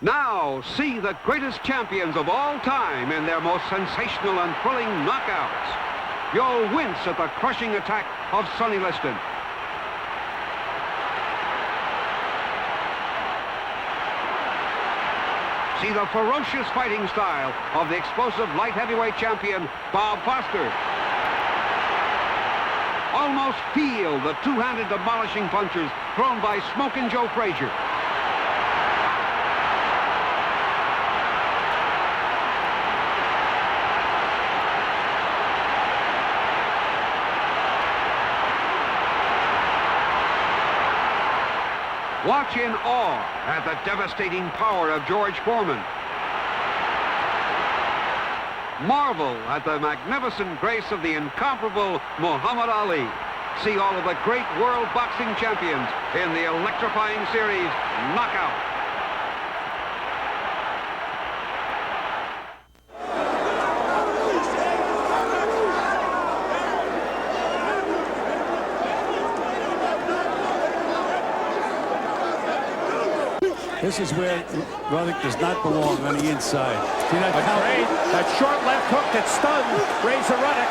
Now, see the greatest champions of all time in their most sensational and thrilling knockouts. You'll wince at the crushing attack of Sonny Liston. See the ferocious fighting style of the explosive light heavyweight champion, Bob Foster. Almost feel the two-handed demolishing punches thrown by Smokin' Joe Frazier. Watch in awe at the devastating power of George Foreman. Marvel at the magnificent grace of the incomparable Muhammad Ali. See all of the great world boxing champions in the electrifying series, Knockout. This is where Ruddock does not belong on the inside. See that that short left hook that stunned Razor Ruddock.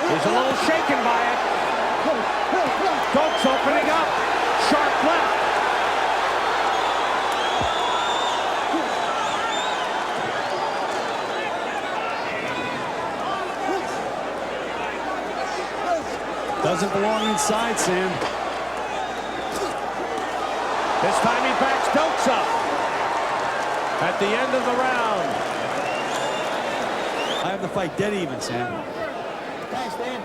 He's a little shaken by it. Dokes opening up. Sharp left. Doesn't belong inside, Sam. This time he backs Dokes up at the end of the round. I have the fight dead even, Sam. Thanks, Dan.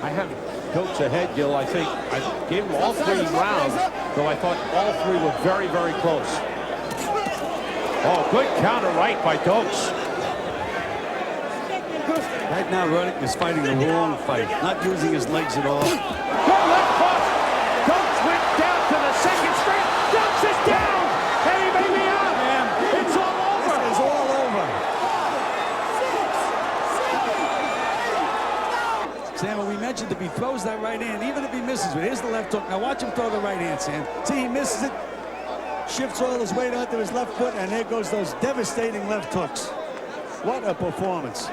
I have Dokes ahead, Gil. I think I gave him all 3 rounds, though I thought all 3 were very, very close. Oh, good counter right by Dokes. Right now, Ruddock is fighting the wrong fight, not using his legs at all. Good left hook. Dokes went down to the second straight. Dokes is down, and he may be out. It's all over. This is all over. Sam, we mentioned if he throws that right hand, even if he misses it, here's the left hook. Now watch him throw the right hand, Sam. See, he misses it, shifts all his weight onto his left foot, and there goes those devastating left hooks. What a performance.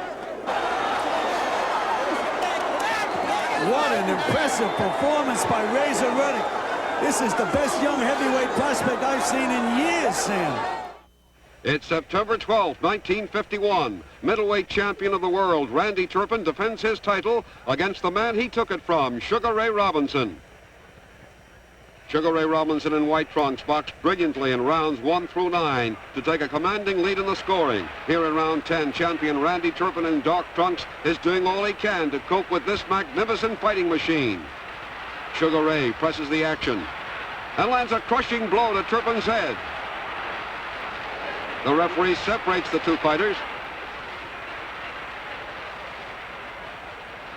What an impressive performance by Razor Ruddock. This is the best young heavyweight prospect I've seen in years, Sam. It's September 12, 1951. Middleweight champion of the world, Randy Turpin, defends his title against the man he took it from, Sugar Ray Robinson. Sugar Ray Robinson in white trunks boxed brilliantly in rounds 1 through 9 to take a commanding lead in the scoring. Here in round 10, champion Randy Turpin in dark trunks is doing all he can to cope with this magnificent fighting machine. Sugar Ray presses the action and lands a crushing blow to Turpin's head. The referee separates the 2 fighters.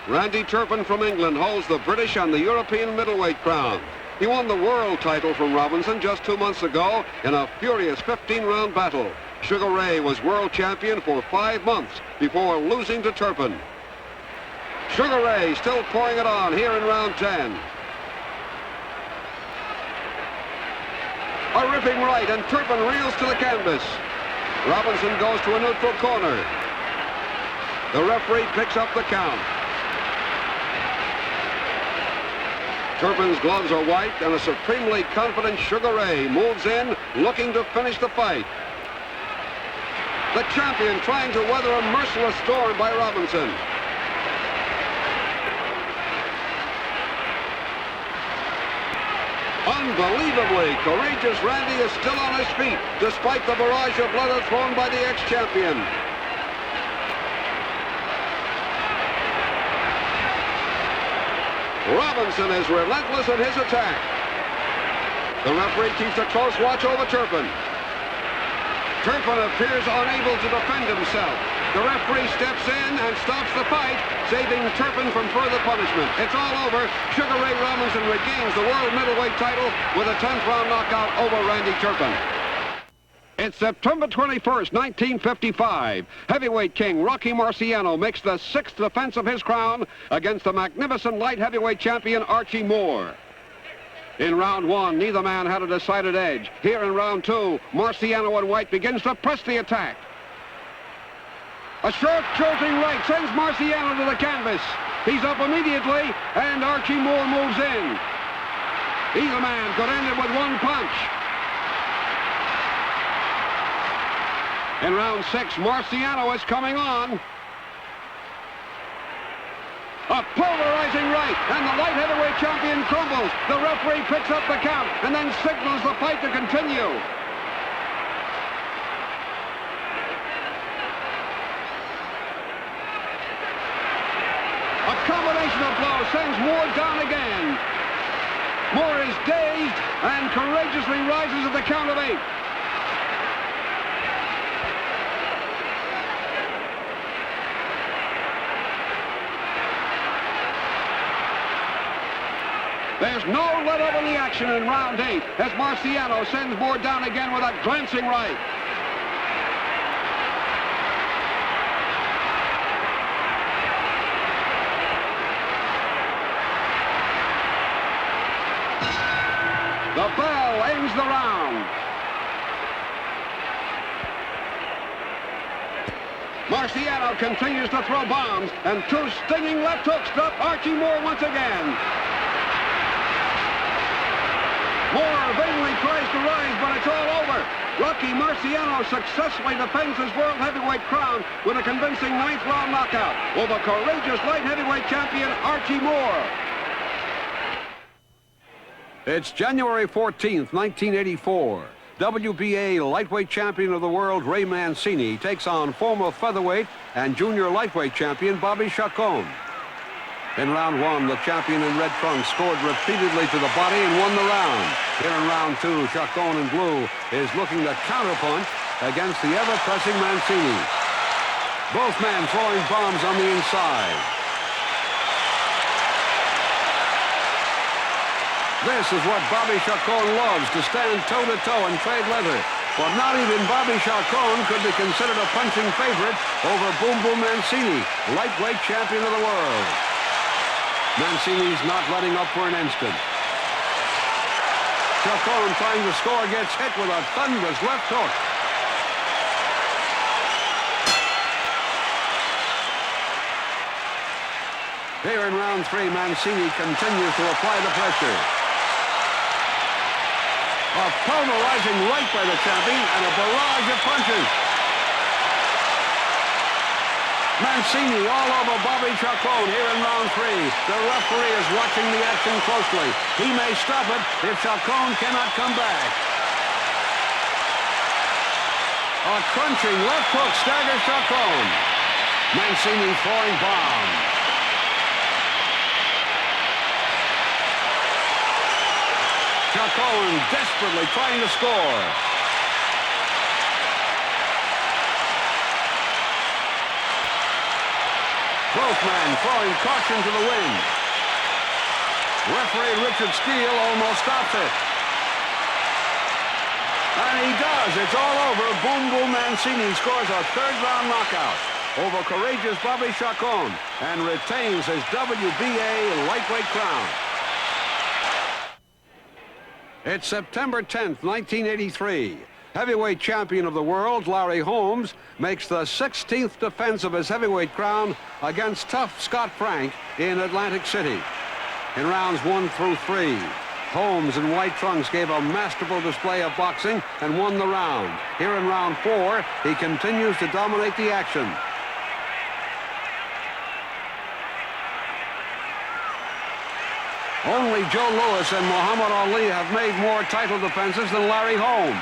Randy Turpin from England holds the British and the European middleweight crown. He won the world title from Robinson just 2 months ago in a furious 15-round battle. Sugar Ray was world champion for 5 months before losing to Turpin. Sugar Ray still pouring it on here in round 10. A ripping right, and Turpin reels to the canvas. Robinson goes to a neutral corner. The referee picks up the count. Turpin's gloves are white, and a supremely confident Sugar Ray moves in, looking to finish the fight. The champion trying to weather a merciless storm by Robinson. Unbelievably, courageous Randy is still on his feet, despite the barrage of leather thrown by the ex-champion. Robinson is relentless in his attack. The referee keeps a close watch over Turpin. Turpin appears unable to defend himself. The referee steps in and stops the fight, saving Turpin from further punishment. It's all over. Sugar Ray Robinson regains the world middleweight title with a 10th round knockout over Randy Turpin. It's September 21st, 1955. Heavyweight king Rocky Marciano makes the 6th defense of his crown against the magnificent light heavyweight champion Archie Moore. In round one, neither man had a decided edge. Here in round two, Marciano in white begins to press the attack. A sharp, jolting right sends Marciano to the canvas. He's up immediately, and Archie Moore moves in. Either man could end it with one punch. In round six, Marciano is coming on. A pulverizing right, and the light heavyweight champion crumbles. The referee picks up the count and then signals the fight to continue. A combination of blows sends Moore down again. Moore is dazed and courageously rises at the count of 8. There's no let-up in the action in round 8 as Marciano sends Moore down again with a glancing right. The bell ends the round. Marciano continues to throw bombs, and 2 stinging left hooks stop Archie Moore once again. Moore vainly tries to rise, but it's all over. Rocky Marciano successfully defends his world heavyweight crown with a convincing 9th round knockout over courageous light heavyweight champion Archie Moore. It's January 14th, 1984. WBA lightweight champion of the world Ray Mancini takes on former featherweight and junior lightweight champion Bobby Chacon. In round 1, the champion in red trunks scored repeatedly to the body and won the round. Here in round 2, Chacon in blue is looking to counterpunch against the ever-pressing Mancini. Both men throwing bombs on the inside. This is what Bobby Chacon loves, to stand toe-to-toe and trade leather. But not even Bobby Chacon could be considered a punching favorite over Boom Boom Mancini, lightweight champion of the world. Mancini's not letting up for an instant. Chacon trying to score gets hit with a thunderous left hook. Here in round 3, Mancini continues to apply the pressure. A pulverizing right by the champion and a barrage of punches. Mancini all over Bobby Chacon here in round 3. The referee is watching the action closely. He may stop it if Chacon cannot come back. A crunching left hook staggers Chacon. Mancini throwing bombs. Chacon desperately trying to score. Both men throwing caution to the wind. Referee Richard Steele almost stops it. And he does. It's all over. Boom Boom Mancini scores a 3rd round knockout over courageous Bobby Chacon and retains his WBA lightweight crown. It's September 10th, 1983. Heavyweight champion of the world, Larry Holmes, makes the 16th defense of his heavyweight crown against tough Scott Frank in Atlantic City. In rounds 1 through 3, Holmes in white trunks gave a masterful display of boxing and won the round. Here in round 4, he continues to dominate the action. Only Joe Louis and Muhammad Ali have made more title defenses than Larry Holmes.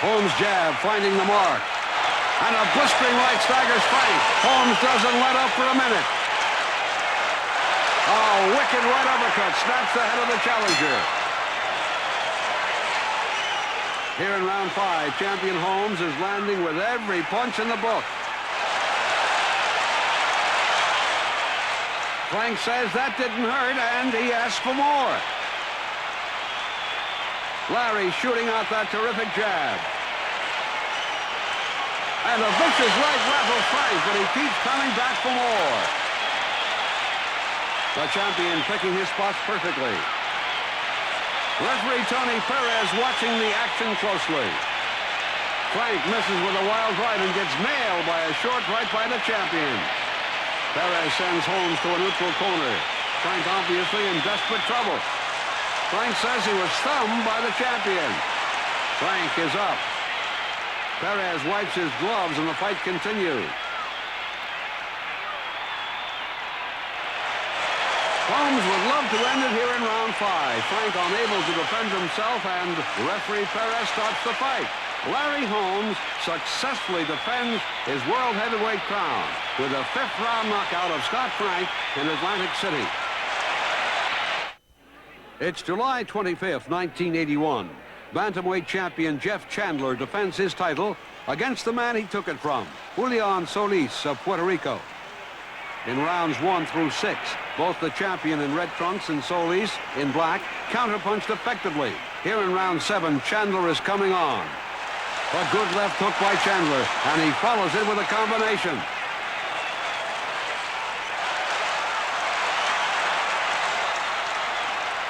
Holmes' jab finding the mark. And a blistering right staggers Frank. Holmes doesn't let up for a minute. Oh, wicked right uppercut snaps the head of the challenger. Here in round 5, champion Holmes is landing with every punch in the book. Frank says that didn't hurt, and he asks for more. Larry shooting out that terrific jab. And a vicious right rattles Frank, but he keeps coming back for more. The champion picking his spots perfectly. Referee Tony Perez watching the action closely. Frank misses with a wild right and gets nailed by a short right by the champion. Perez sends Holmes to a neutral corner. Frank obviously in desperate trouble. Frank says he was thumbed by the champion. Frank is up. Perez wipes his gloves and the fight continues. Holmes would love to end it here in round 5. Frank unable to defend himself, and referee Perez starts the fight. Larry Holmes successfully defends his world heavyweight crown with a 5th round knockout of Scott Frank in Atlantic City. It's July 25th, 1981. Bantamweight champion Jeff Chandler defends his title against the man he took it from, Julian Solis of Puerto Rico. In rounds 1 through 6, both the champion in red trunks and Solis in black counterpunched effectively. Here in round 7, Chandler is coming on. A good left hook by Chandler, and he follows it with a combination.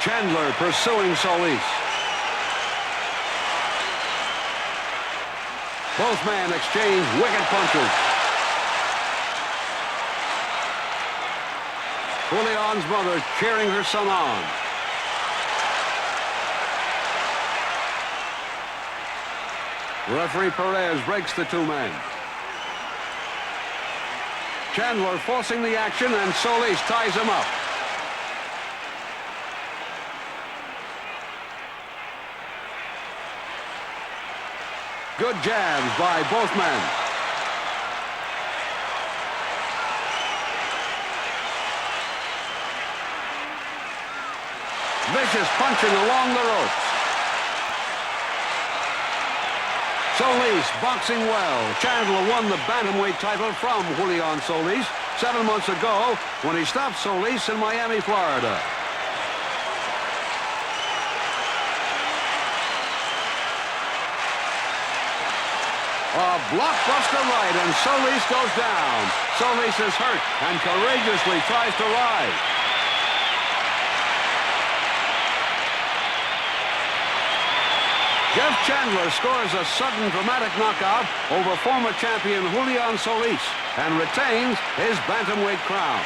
Chandler pursuing Solis. Both men exchange wicked punches. Julian's mother cheering her son on. Referee Perez breaks the two men. Chandler forcing the action, and Solis ties him up. Good jabs by both men. Vicious punching along the ropes. Solis boxing well. Chandler won the bantamweight title from Julian Solis 7 months ago when he stopped Solis in Miami, Florida. A blockbuster right, and Solis goes down. Solis is hurt and courageously tries to rise. Jeff Chandler scores a sudden dramatic knockout over former champion Julian Solis and retains his bantamweight crown.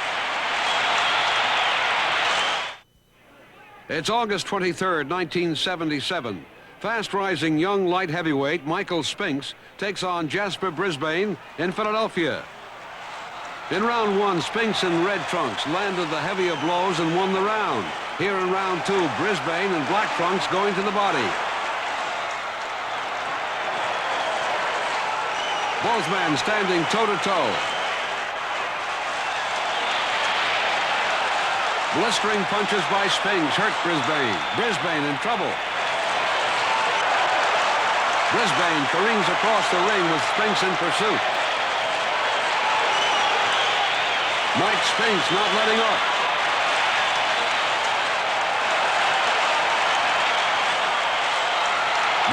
It's August 23rd, 1977. Fast-rising young light heavyweight Michael Spinks takes on Jasper Brisbane in Philadelphia. In round 1, Spinks in red trunks landed the heavier blows and won the round. Here in round 2, Brisbane in black trunks going to the body. Both men standing toe-to-toe. Blistering punches by Spinks hurt Brisbane. Brisbane in trouble. Brisbane careens across the ring with Spinks in pursuit. Mike Spinks not letting up.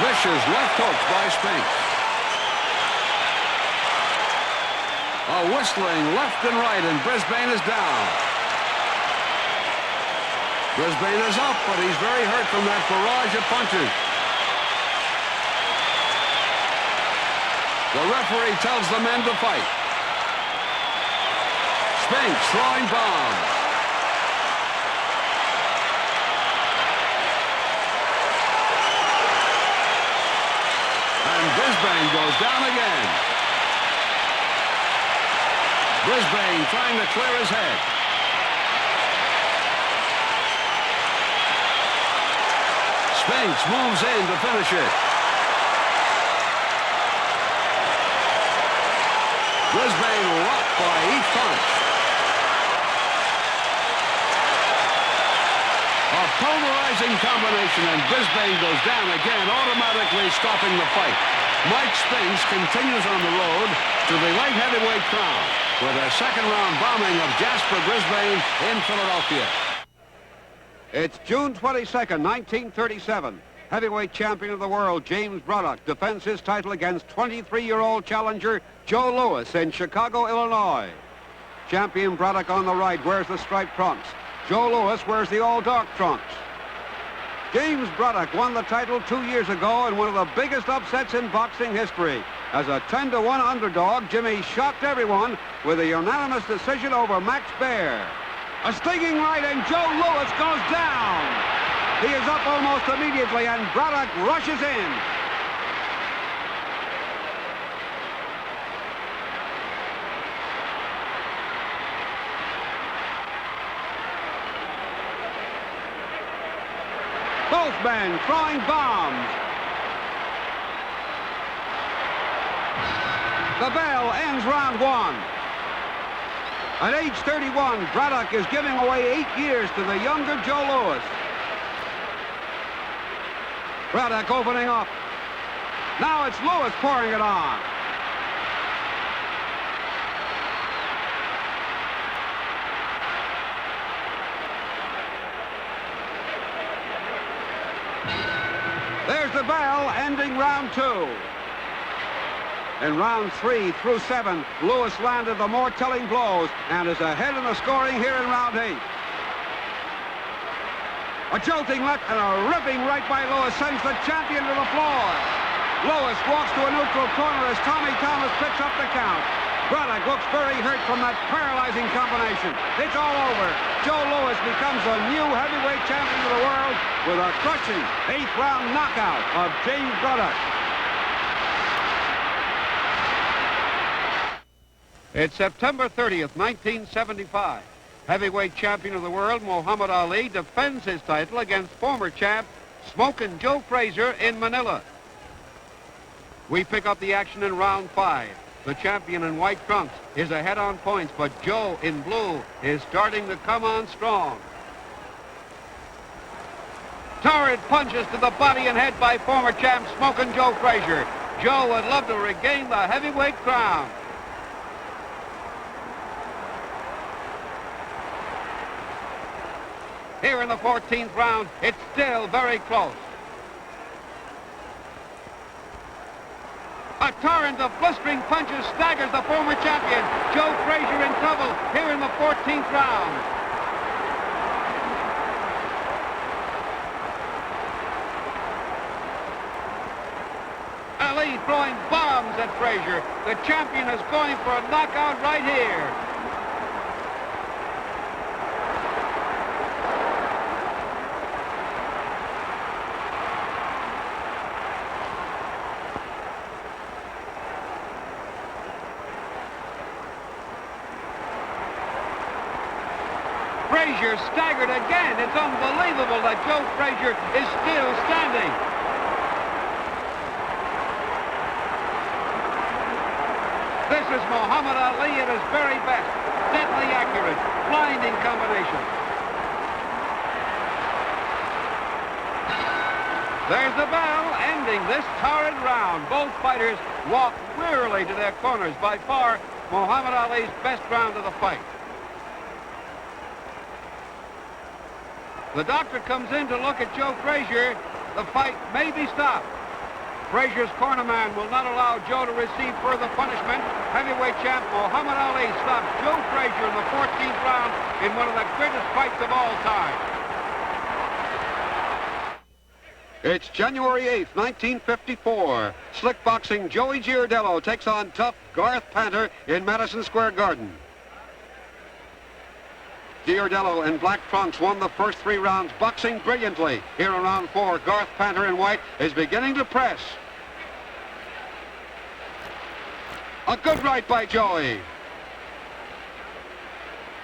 Vicious left hooks by Spinks. A whistling left and right, and Brisbane is down. Brisbane is up, but he's very hurt from that barrage of punches. The referee tells the men to fight. Spinks throwing bombs. And Brisbane goes down again. Brisbane trying to clear his head. Spinks moves in to finish it. Brisbane rocked by each punch. A pulverizing combination, and Brisbane goes down again, automatically stopping the fight. Mike Spinks continues on the road to the light heavyweight crown with a second-round bombing of Jasper Brisbane in Philadelphia. It's June 22nd, 1937. Heavyweight champion of the world, James Braddock, defends his title against 23-year-old challenger Joe Louis in Chicago, Illinois. Champion Braddock on the right wears the striped trunks. Joe Louis wears the all-dark trunks. James Braddock won the title 2 years ago in one of the biggest upsets in boxing history. As a 10-1 underdog, Jimmy shocked everyone with a unanimous decision over Max Baer. A stinging right, and Joe Louis goes down. He is up almost immediately, and Braddock rushes in. Both men throwing bombs. The bell ends round one. At age 31, Braddock is giving away 8 years to the younger Joe Louis. Braddock opening up. Now it's Louis pouring it on. There's the bell, ending round 2. In round 3 through 7, Louis landed the more telling blows and is ahead in the scoring here in round 8. A jolting left and a ripping right by Louis sends the champion to the floor. Louis walks to a neutral corner as Tommy Thomas picks up the count. Braddock looks very hurt from that paralyzing combination. It's all over. Joe Louis becomes the new heavyweight champion of the world with a crushing 8th round knockout of James Braddock. It's September 30th, 1975. Heavyweight champion of the world, Muhammad Ali, defends his title against former champ, Smokin' Joe Frazier in Manila. We pick up the action in round 5. The champion in white trunks is ahead on points, but Joe in blue is starting to come on strong. Torrid punches to the body and head by former champ Smokin' Joe Frazier. Joe would love to regain the heavyweight crown. Here in the 14th round, it's still very close. A torrent of blistering punches staggers the former champion. Joe Frazier in trouble here in the 14th round. Ali throwing bombs at Frazier. The champion is going for a knockout right here. Frazier staggered again. It's unbelievable that Joe Frazier is still standing. This is Muhammad Ali at his very best. Deadly accurate, blinding combination. There's the bell, ending this torrid round. Both fighters walk wearily to their corners. By far, Muhammad Ali's best round of the fight. The doctor comes in to look at Joe Frazier. The fight may be stopped. Frazier's cornerman will not allow Joe to receive further punishment. Heavyweight champ Muhammad Ali stops Joe Frazier in the 14th round in one of the greatest fights of all time. It's January 8th, 1954. Slick boxing Joey Giardello takes on tough Garth Panter in Madison Square Garden. Giardello in black trunks won the first 3 rounds, boxing brilliantly. Here in round 4, Garth Panter in white is beginning to press. A good right by Joey.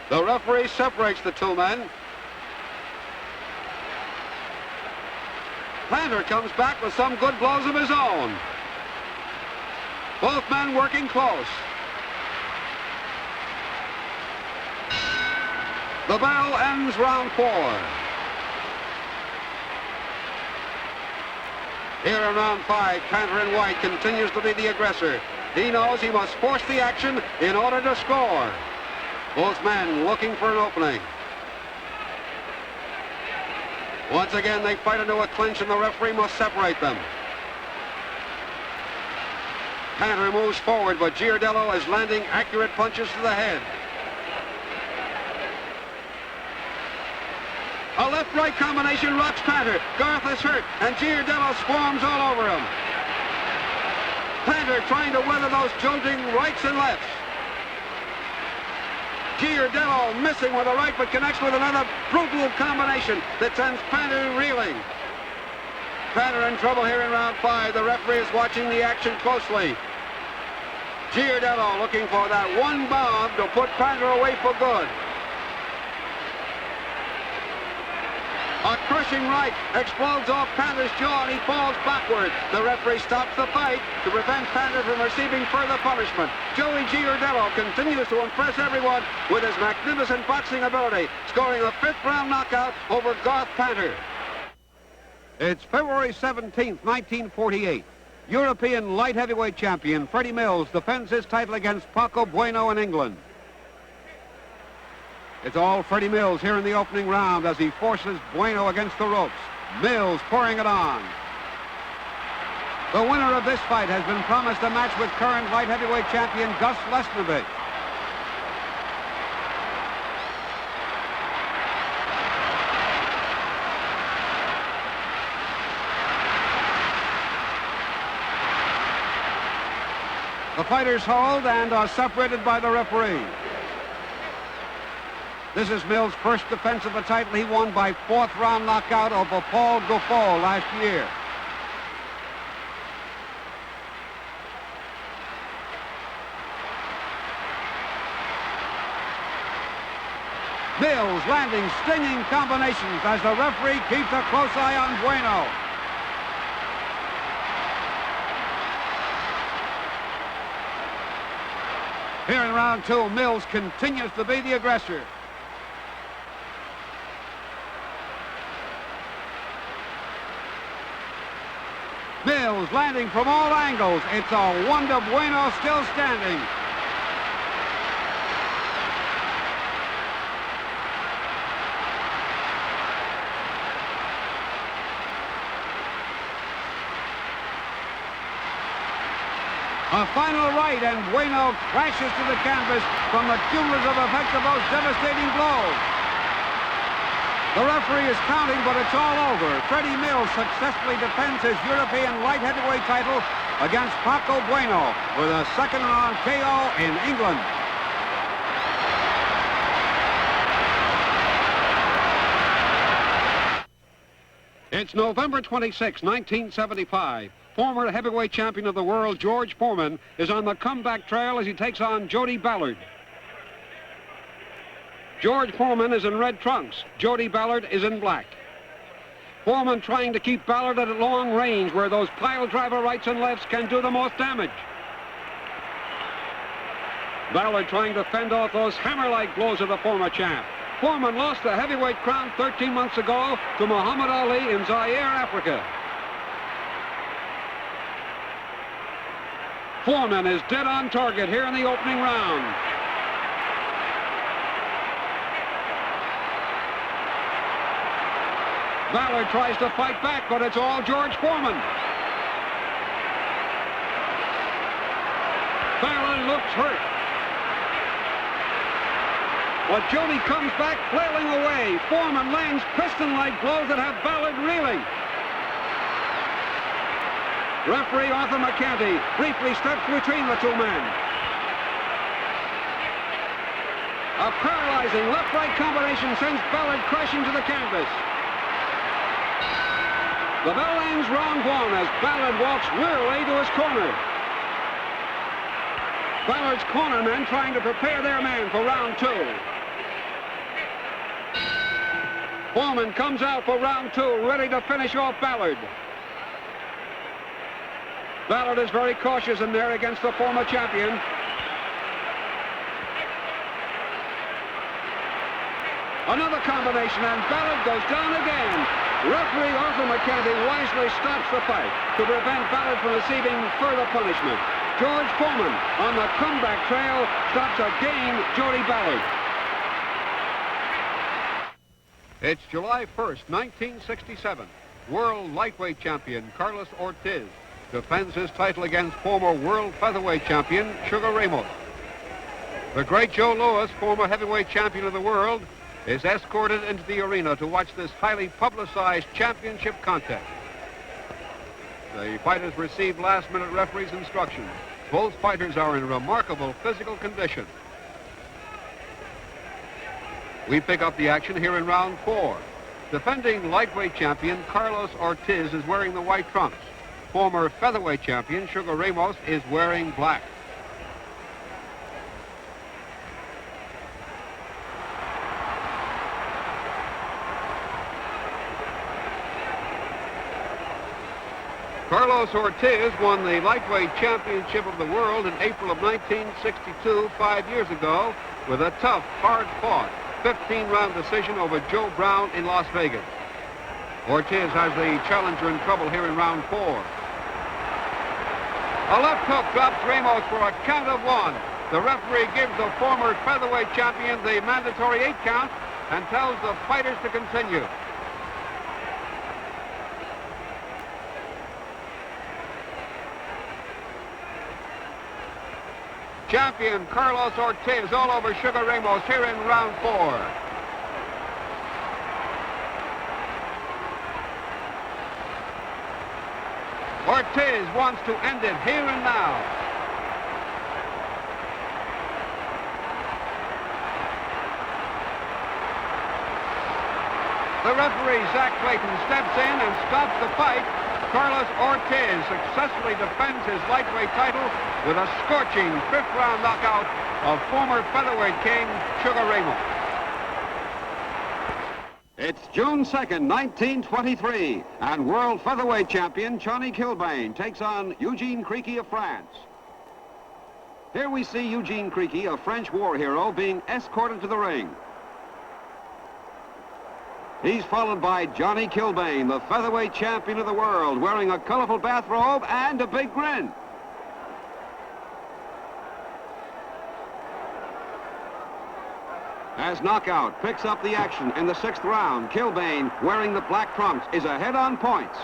The referee separates the two men. Panter comes back with some good blows of his own. Both men working close. The bell ends round 4. Here in round 5, Panter in white continues to be the aggressor. He knows he must force the action in order to score. Both men looking for an opening. Once again, they fight into a clinch, and the referee must separate them. Panther moves forward, but Giardello is landing accurate punches to the head. A left-right combination rocks Panther. Garth is hurt, and Giardello swarms all over him. Panther trying to weather those jolting rights and lefts. Giardello missing with a right, but connects with another brutal combination that sends Panther reeling. Panther in trouble here in round 5. The referee is watching the action closely. Giardello looking for that one bomb to put Panther away for good. A crushing right explodes off Panther's jaw, and he falls backward. The referee stops the fight to prevent Panther from receiving further punishment. Joey Giardello continues to impress everyone with his magnificent boxing ability, scoring a 5th round knockout over Garth Panther. It's February 17th, 1948. European light heavyweight champion Freddie Mills defends his title against Paco Bueno in England. It's all Freddie Mills here in the opening round as he forces Bueno against the ropes. Mills pouring it on. The winner of this fight has been promised a match with current light heavyweight champion Gus Lesnovich. The fighters hold and are separated by the referee. This is Mills' first defense of the title. He won by 4th round knockout over Paul Gouffo last year. Mills landing stinging combinations as the referee keeps a close eye on Bueno. Here in round 2, Mills continues to be the aggressor. Mills landing from all angles. It's a wonder. Bueno still standing. A final right, and Bueno crashes to the canvas from the cumulative effect of those devastating blows. The referee is counting, but it's all over. Freddie Mills successfully defends his European light heavyweight title against Paco Bueno with a 2nd round KO in England. It's November 26, 1975. Former heavyweight champion of the world, George Foreman, is on the comeback trail as he takes on Jody Ballard. George Foreman is in red trunks. Jody Ballard is in black. Foreman trying to keep Ballard at a long range where those pile driver rights and lefts can do the most damage. Ballard trying to fend off those hammer-like blows of the former champ. Foreman lost the heavyweight crown 13 months ago to Muhammad Ali in Zaire, Africa. Foreman is dead on target here in the opening round. Ballard tries to fight back, but it's all George Foreman. Ballard looks hurt. But Jody comes back flailing away. Foreman lands piston-like blows that have Ballard reeling. Referee Arthur McCanty briefly steps between the two men. A paralyzing left-right combination sends Ballard crashing to the canvas. The bell ends round 1 as Ballard walks wearily to his corner. Ballard's cornermen trying to prepare their man for round 2. Foreman comes out for round 2, ready to finish off Ballard. Ballard is very cautious in there against the former champion. Another combination, and Ballard goes down again. Referee Arthur McCanty wisely stops the fight to prevent Ballard from receiving further punishment. George Foreman on the comeback trail stops again Jody Ballard. It's July 1st, 1967. World lightweight champion Carlos Ortiz defends his title against former world featherweight champion Sugar Ramos. The great Joe Louis, former heavyweight champion of the world, is escorted into the arena to watch this highly publicized championship contest. The fighters receive last-minute referee's instructions. Both fighters are in remarkable physical condition. We pick up the action here in round 4. Defending lightweight champion Carlos Ortiz is wearing the white trunks. Former featherweight champion Sugar Ramos is wearing black. Carlos Ortiz won the lightweight championship of the world in April of 1962, 5 years ago, with a tough, hard-fought 15-round decision over Joe Brown in Las Vegas. Ortiz has the challenger in trouble here in round 4. A left hook drops Ramos for a count of 1. The referee gives the former featherweight champion the mandatory 8 count and tells the fighters to continue. Champion Carlos Ortiz all over Sugar Ramos here in round 4. Ortiz wants to end it here and now. The referee, Zach Clayton, steps in and stops the fight. Carlos Ortiz successfully defends his lightweight title with a scorching 5th-round knockout of former featherweight king Sugar Ramos. It's June 2nd, 1923, and world featherweight champion Johnny Kilbane takes on Eugene Creaky of France. Here we see Eugene Creaky, a French war hero, being escorted to the ring. He's followed by Johnny Kilbane, the featherweight champion of the world, wearing a colorful bathrobe and a big grin. As Knockout picks up the action in the 6th round, Kilbane, wearing the black trunks, is ahead on points.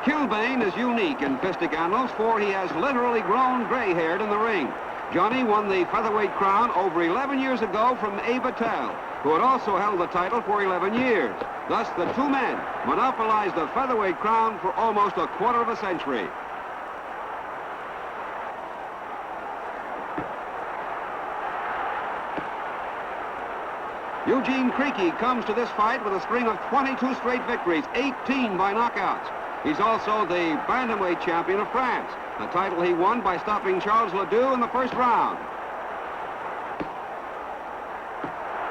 Kilbane is unique in fistic annals, for he has literally grown gray-haired in the ring. Johnny won the featherweight crown over 11 years ago from Abe Attell, who had also held the title for 11 years. Thus, the two men monopolized the featherweight crown for almost a quarter of a century. Eugene Creaky comes to this fight with a string of 22 straight victories, 18 by knockouts. He's also the bantamweight champion of France, a title he won by stopping Charles Ledoux in the 1st round.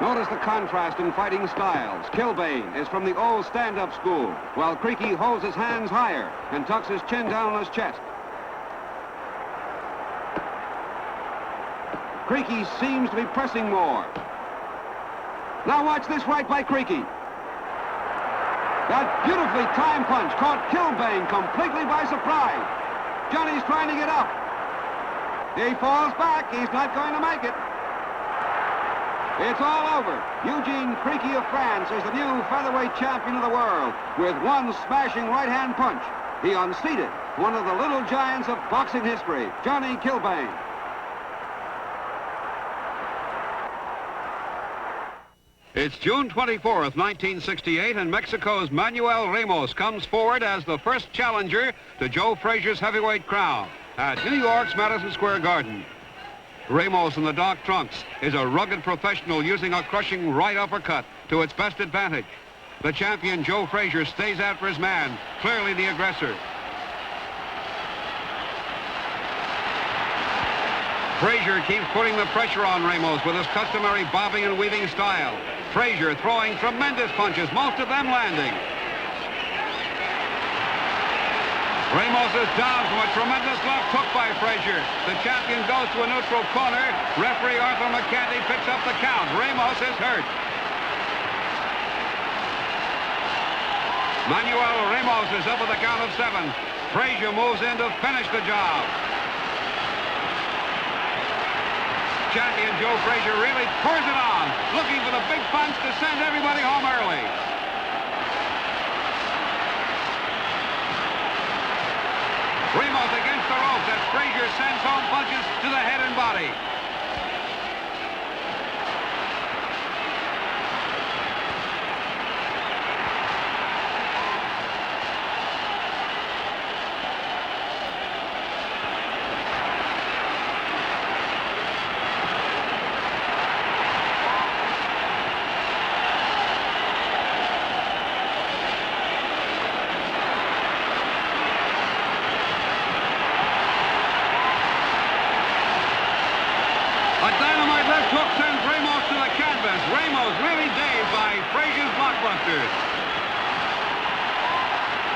Notice the contrast in fighting styles. Kilbane is from the old stand-up school, while Creaky holds his hands higher and tucks his chin down on his chest. Creaky seems to be pressing more. Now watch this right by Creaky. That beautifully timed punch caught Kilbane completely by surprise. Johnny's trying to get up. He falls back. He's not going to make it. It's all over. Eugene Creaky of France is the new featherweight champion of the world with one smashing right-hand punch. He unseated one of the little giants of boxing history, Johnny Kilbane. It's June 24th, 1968, and Mexico's Manuel Ramos comes forward as the first challenger to Joe Frazier's heavyweight crown at New York's Madison Square Garden. Ramos in the dark trunks is a rugged professional using a crushing right uppercut to its best advantage. The champion, Joe Frazier, stays after his man, clearly the aggressor. Frazier keeps putting the pressure on Ramos with his customary bobbing and weaving style. Frazier throwing tremendous punches, most of them landing. Ramos is down from a tremendous left hook by Frazier. The champion goes to a neutral corner. Referee Arthur McCanty picks up the count. Ramos is hurt. Manuel Ramos is up with a count of 7. Frazier moves in to finish the job. champion Joe Frazier really pours it on, looking for the big punch to send everybody home early. Ramos against the ropes as Frazier sends home punches to the head and body. A dynamite left hook sends Ramos to the canvas. Ramos really dazed by Frazier's blockbusters.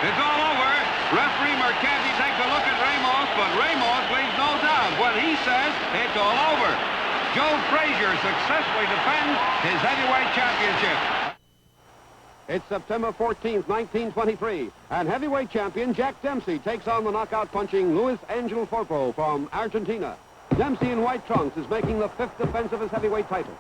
It's all over. Referee Mercanti takes a look at Ramos, but Ramos leaves no doubt when he says it's all over. Joe Frazier successfully defends his heavyweight championship. It's September 14th, 1923, and heavyweight champion Jack Dempsey takes on the knockout-punching Luis Angel Firpo from Argentina. Dempsey in white trunks is making the 5th defense of his heavyweight title.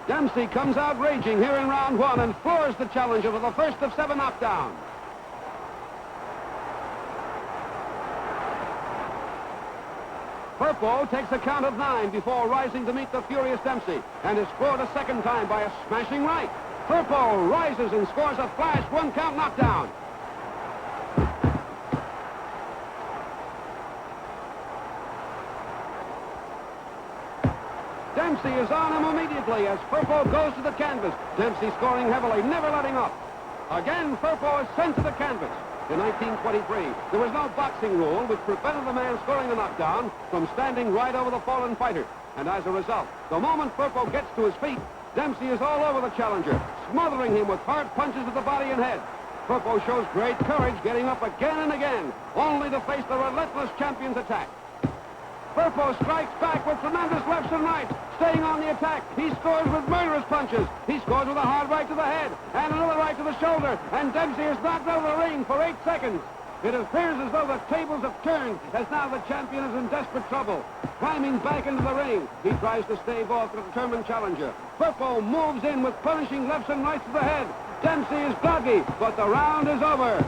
Dempsey comes out raging here in round 1 and floors the challenger for the first of 7 knockdowns. Firpo takes a count of 9 before rising to meet the furious Dempsey and is scored a second time by a smashing right. Firpo rises and scores a flash 1-count knockdown. Dempsey is on him immediately as Firpo goes to the canvas. Dempsey scoring heavily, never letting up. Again, Firpo is sent to the canvas. In 1923, there was no boxing rule which prevented the man scoring a knockdown from standing right over the fallen fighter. And as a result, the moment Firpo gets to his feet, Dempsey is all over the challenger, smothering him with hard punches to the body and head. Firpo shows great courage, getting up again and again, only to face the relentless champion's attack. Firpo strikes back with tremendous lefts and rights, staying on the attack. He scores with murderous punches. He scores with a hard right to the head and another right to the shoulder, and Dempsey is knocked out of the ring for 8 seconds. It appears as though the tables have turned, as now the champion is in desperate trouble. Climbing back into the ring, he tries to stave off the determined challenger. Firpo moves in with punishing lefts and rights to the head. Dempsey is groggy, but the round is over.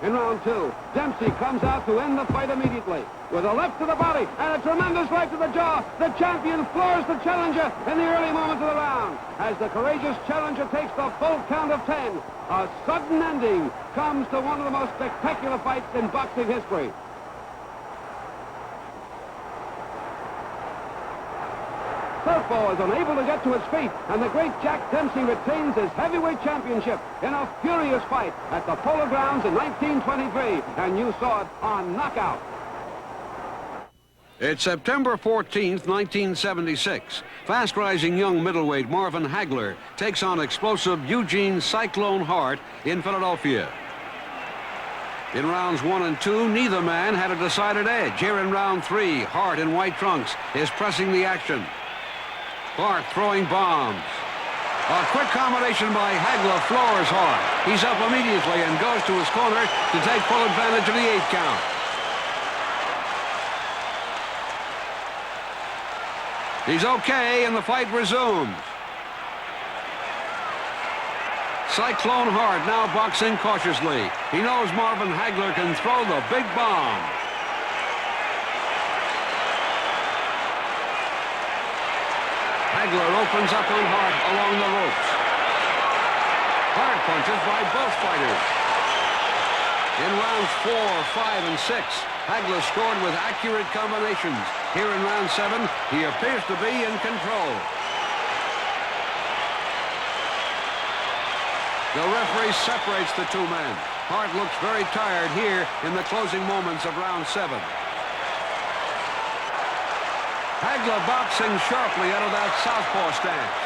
In round 2, Dempsey comes out to end the fight immediately. With a left to the body and a tremendous right to the jaw, the champion floors the challenger in the early moments of the round. As the courageous challenger takes the full count of 10, a sudden ending comes to one of the most spectacular fights in boxing history. Firpo is unable to get to his feet, and the great Jack Dempsey retains his heavyweight championship in a furious fight at the Polo Grounds in 1923, and you saw it on Knockout. It's September 14th, 1976. Fast-rising young middleweight Marvin Hagler takes on explosive Eugene Cyclone Hart in Philadelphia. In rounds 1 and 2, neither man had a decided edge. Here in round 3, Hart in white trunks is pressing the action. Hart throwing bombs. A quick combination by Hagler floors Hart. He's up immediately and goes to his corner to take full advantage of the 8 count. He's okay, and the fight resumes. Cyclone Hart now boxing cautiously. He knows Marvin Hagler can throw the big bomb. Hagler opens up on Hart along the ropes. Hard punches by both fighters. In rounds 4, 5, and 6, Hagler scored with accurate combinations. Here in round 7, he appears to be in control. The referee separates the 2 men. Hart looks very tired here in the closing moments of round 7. Hagler boxing sharply out of that southpaw stance.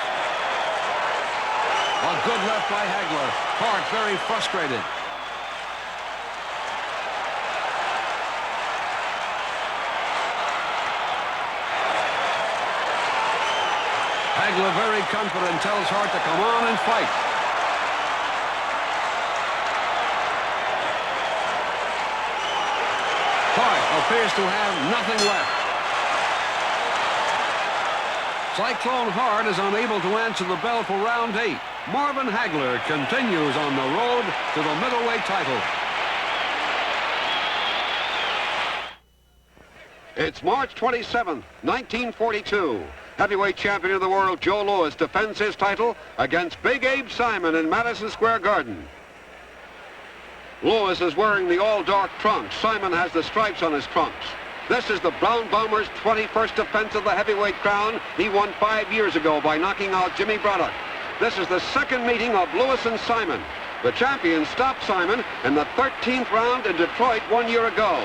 A good left by Hagler. Hart very frustrated. Hagler very confident, tells Hart to come on and fight. appears to have nothing left. Cyclone Hart is unable to answer the bell for round 8. Marvin Hagler continues on the road to the middleweight title. It's March 27th, 1942. Heavyweight champion of the world Joe Louis defends his title against Big Abe Simon in Madison Square Garden. Louis is wearing the all-dark trunks. Simon has the stripes on his trunks. This is the Brown Bomber's 21st defense of the heavyweight crown. He won 5 years ago by knocking out Jimmy Braddock. This is the second meeting of Louis and Simon. The champion stopped Simon in the 13th round in Detroit 1 year ago.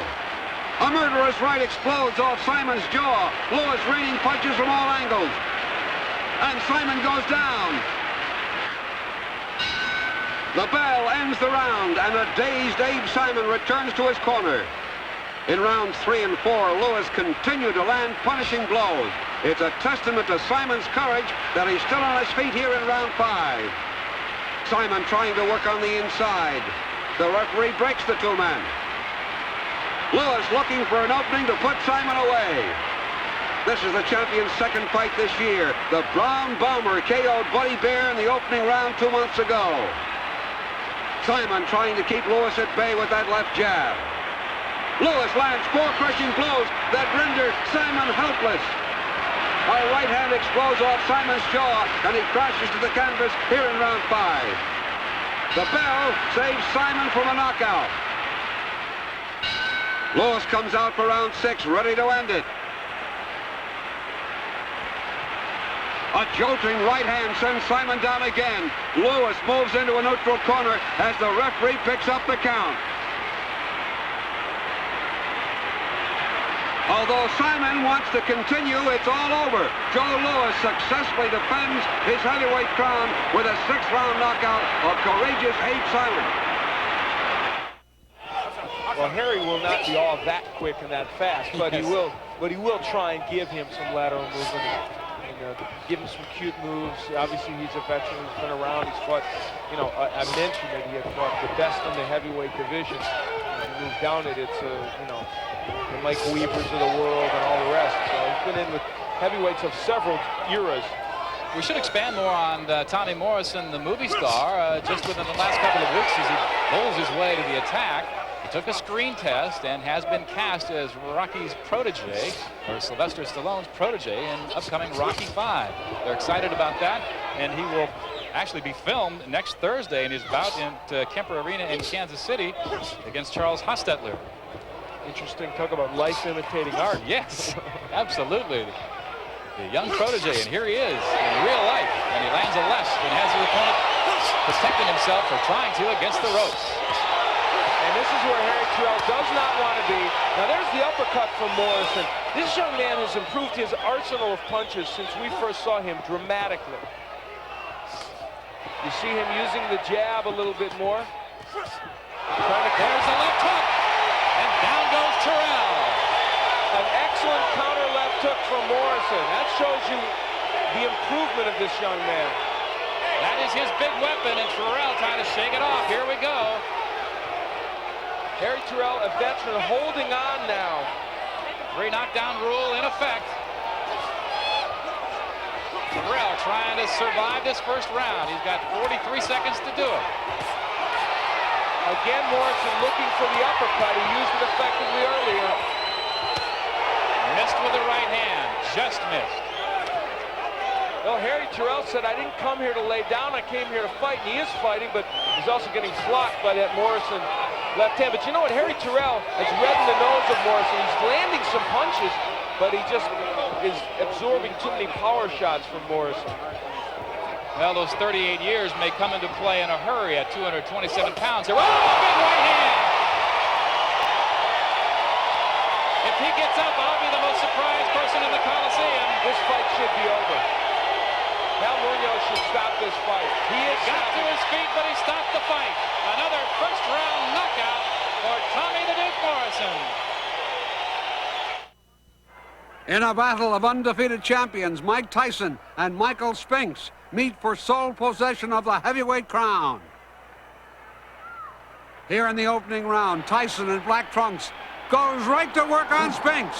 A murderous right explodes off Simon's jaw. Louis raining punches from all angles. And Simon goes down. The bell ends the round, and a dazed Abe Simon returns to his corner. In rounds 3 and 4, Louis continued to land punishing blows. It's a testament to Simon's courage that he's still on his feet here in round 5. Simon trying to work on the inside. The referee breaks the two men. Louis looking for an opening to put Simon away. This is the champion's second fight this year. The Brown Bomber KO'd Buddy Bear in the opening round 2 months ago. Simon trying to keep Louis at bay with that left jab. Louis lands 4 crushing blows that render Simon helpless. A right hand explodes off Simon's jaw, and he crashes to the canvas here in round 5. The bell saves Simon from a knockout. Louis comes out for round 6, ready to end it. A jolting right hand sends Simon down again. Louis moves into a neutral corner as the referee picks up the count. Although Simon wants to continue, it's all over. Joe Louis successfully defends his heavyweight crown with a 6th round knockout of courageous Abe Simon. Well, Harry will not be all that quick and that fast, but he will try and give him some lateral movement and give him some cute moves. Obviously, he's a veteran. He's been around. He's fought, I mentioned that he had fought the best in the heavyweight division. When he moved down it, it's, the Mike Weavers of the world and all the rest. So he's been in with heavyweights of several eras. We should expand more on Tommy Morrison, the movie star, just within the last couple of weeks as he pulls his way to the attack. He took a screen test and has been cast as Rocky's protege, or Sylvester Stallone's protege, in upcoming Rocky V. They're excited about that, and he will actually be filmed next Thursday in his bout in Kemper Arena in Kansas City against Charles Hostetler. Interesting, talk about life imitating art. Yes, absolutely. The young protege, and here he is in real life, and he lands a left and has his opponent protecting himself for trying to against the ropes. And this is where Harry Terrell does not want to be. Now there's the uppercut from Morrison. This young man has improved his arsenal of punches since we first saw him dramatically. You see him using the jab a little bit more. There's a left hook, and down goes Terrell. An excellent counter left hook from Morrison. That shows you the improvement of this young man. That is his big weapon, and Terrell trying to shake it off. Here we go. Harry Terrell, a veteran, holding on now. 3 knockdown rule in effect. Terrell trying to survive this first round. He's got 43 seconds to do it. Again, Morrison looking for the uppercut. He used it effectively earlier. Missed with the right hand. Just missed. Well, Harry Terrell said, I didn't come here to lay down. I came here to fight. And he is fighting, but he's also getting blocked by that Morrison left hand. But you know what? Harry Terrell has reddened the nose of Morrison. He's landing some punches, but he just is absorbing too many power shots from Morrison. Well, those 38 years may come into play in a hurry at 227 pounds. Oh, big right hand! If he gets up, I'll be the most surprised person in the Coliseum. This fight should be over. Hal Munoz should stop this fight. He has got to his feet, but he stopped the fight. Another first-round knockout for Tommy the Duke Morrison. In a battle of undefeated champions, Mike Tyson and Michael Spinks meet for sole possession of the heavyweight crown. Here in the opening round, Tyson in black trunks goes right to work on Spinks.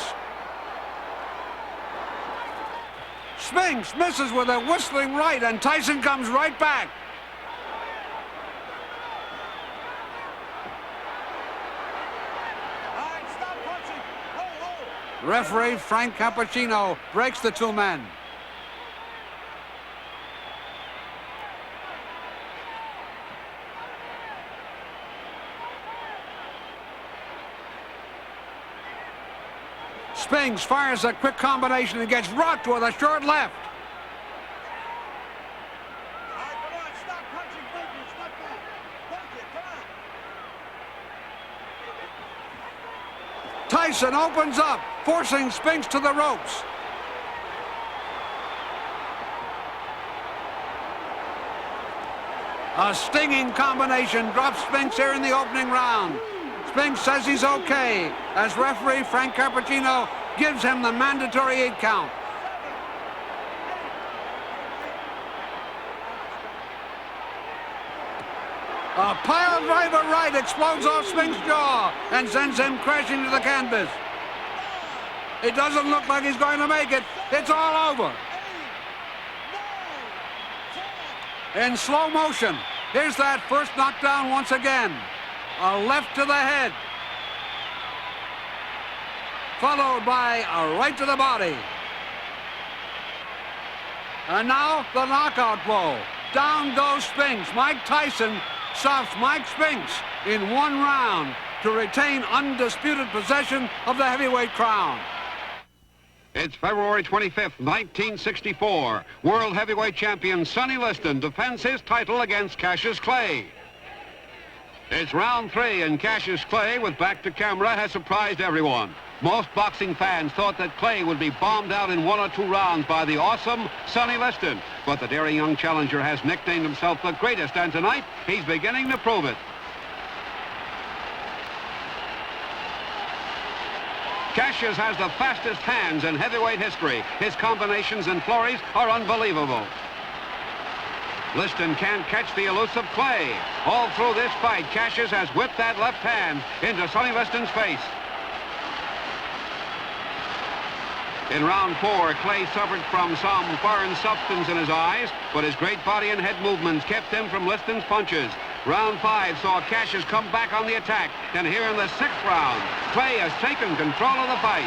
Spinks misses with a whistling right, and Tyson comes right back. Referee Frank Cappuccino breaks the two men. Spinks fires a quick combination and gets rocked with a short left. Tyson opens up, forcing Spinks to the ropes. A stinging combination drops Spinks here in the opening round. Spinks says he's okay, as referee Frank Cappuccino gives him the mandatory 8 count. A pile driver right explodes off Spinks' jaw and sends him crashing to the canvas. It doesn't look like he's going to make it. It's all over. In slow motion, here's that first knockdown once again. A left to the head, followed by a right to the body. And now the knockout blow. Down goes Spinks. Mike Tyson stops Mike Spinks in 1 round to retain undisputed possession of the heavyweight crown. It's February 25th, 1964. World heavyweight champion Sonny Liston defends his title against Cassius Clay. It's round 3, and Cassius Clay, with back to camera, has surprised everyone. Most boxing fans thought that Clay would be bombed out in 1 or 2 rounds by the awesome Sonny Liston. But the daring young challenger has nicknamed himself the greatest, and tonight he's beginning to prove it. Cassius has the fastest hands in heavyweight history. His combinations and flurries are unbelievable. Liston can't catch the elusive Clay. All through this fight, Cassius has whipped that left hand into Sonny Liston's face. In round 4, Clay suffered from some foreign substance in his eyes, but his great body and head movements kept him from Liston's punches. Round 5 saw Cassius come back on the attack, and here in the 6th round, Clay has taken control of the fight.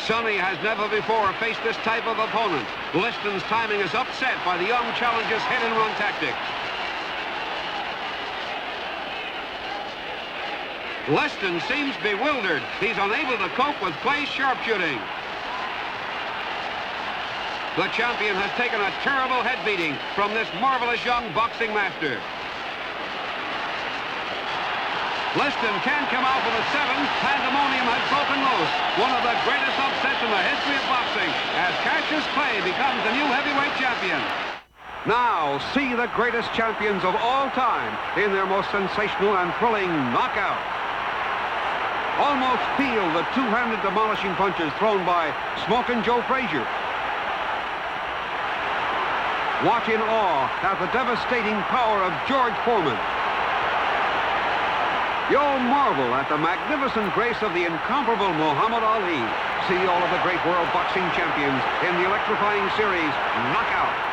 Sonny has never before faced this type of opponent. Liston's timing is upset by the young challenger's hit-and-run tactics. Liston seems bewildered. He's unable to cope with Clay's sharpshooting. The champion has taken a terrible head beating from this marvelous young boxing master. Liston can't come out with a 7. Pandemonium has broken loose. One of the greatest upsets in the history of boxing as Cassius Clay becomes the new heavyweight champion. Now, see the greatest champions of all time in their most sensational and thrilling knockout. Almost feel the two-handed demolishing punches thrown by Smokin' Joe Frazier. Watch in awe at the devastating power of George Foreman. You'll marvel at the magnificent grace of the incomparable Muhammad Ali. See all of the great world boxing champions in the electrifying series Knockout.